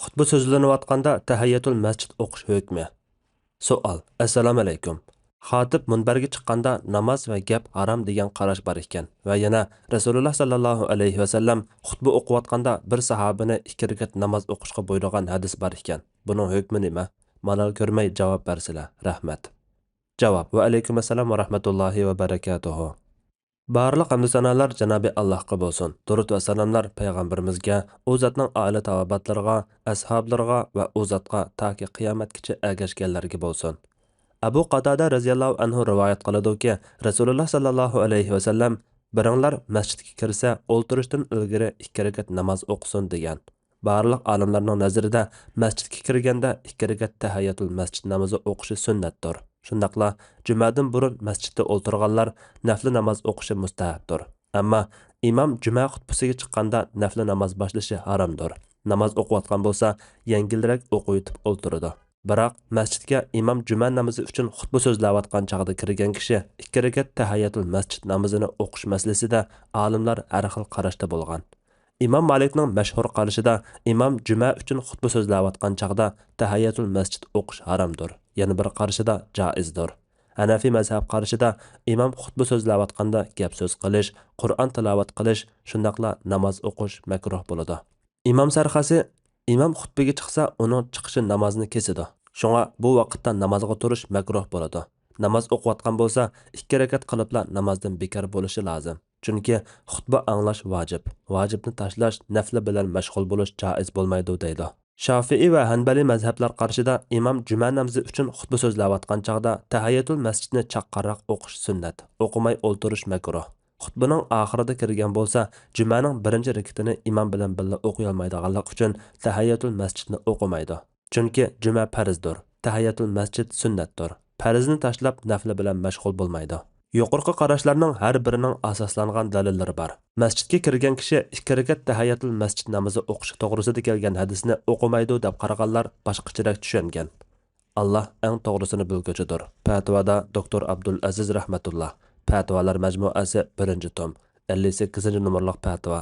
Xutba so'zlanayotganda tahiyyatul masjid o'qish hukmi. Savol. Assalomu alaykum. Xotib munbarga chiqqanda namoz va gap harom degan qarash bor ekan va yana Rasululloh sallallohu alayhi va sallam xutba o'qiyotganda bir sahobini 2 rakat namoz o'qishga buyurgan hadis bor ekan. Buning hukmi nima? Malol ko'rmay javob bersizlar. Rahmat. Javob. Va alaykum assalom va rahmatullohi va barakatuhu. Barliq hamd sanolar Janobi Allohga bo'lsin. Durud va salomlar payg'ambarimizga, u zotning oila tavobatlariga, ashablariga va u zotga toki qiyomatgacha ergashganlarga bo'lsin. Abu Qatada radhiyallohu anhu rivoyat qiladi-ki, Rasululloh sallallohu alayhi va sallam biringlar masjidga kirsa, o'ltirishdan ilgari 2 rakat namoz o'qisin degan. Barliq olimlarning nazarida masjidga kirganda 2 rakat tahiyyatul masjid namozi o'qishi sunnatdir. Shundaqla jumadan burun masjidda o'ltirganlar nafli namoz o'qishi mustahabdir. Ammo imom juma xutbasiga chiqqanda nafli namoz boshlashi haromdir. Namoz o'qiyotgan bo'lsa, yengilroq o'qiyotib o'ltiradi. Biroq masjidga imom juma namozi uchun xutba so'zlayotgan chog'da kirgan kishi 2 rakat tahiyyatul masjid namozini o'qish masalasida olimlar har xil qarashda bo'lgan. İmam Malikning mashhur qarashida imom juma uchun xutba so'zlayotgan chog'da tahiyyatul masjid o'qish haromdir. Yana bir qarashida joizdir. Hanafi mazhab qarashida imom xutba so'zlayotganda gap so'z qilish, Qur'on tilovat qilish, shundaqla namoz o'qish makruh bo'ladi. İmom Sarxasi imom xutbaga chiqsa, uning chiqishi namozni kesadi. Shunga bu vaqtda namozga turish makruh bo'ladi. Namoz o'qiyotgan bo'lsa, 2 rakat qilibla namozdan bekor bo'lishi lozim. Chunki xutba anglash vojib. Vojibni tashlash, nafli bilan mashg'ul bo'lish joiz bo'lmaydi deydi. Shafi'i va Hanbali mazhablar qarshida imom juma namozi uchun xutba so'zlayotgan chog'da tahiyyatul masjidni chaqqarroq o'qish sunnat. O'qimay o'ltirish makruh. Xutbaning oxirida kirgan bo'lsa, jumaning birinchi rakatini imom bilan birga o'qiy olmaydiganlik uchun tahiyyatul masjidni o'qimaydi. Chunki juma farzdir, tahiyyatul masjid sunnatdir. Farzni tashlab nafli bilan mashg'ul bo'lmaydi. Yuqorqi qarashlarning har birining asoslangan dalillari bor. Masjidga kirgan kishi 2 rakat tahiyyatul masjid namozi o'qishi to'g'risida kelgan hadisni o'qimaydi deb qaraganlar boshqacharoq tushungan. Alloh eng to'g'risini bilguchidir. Fatvoda Dr. Abdul Aziz rahmatulloh. Fatvolar majmuasi 1-tom, 58-numurliq fatvo.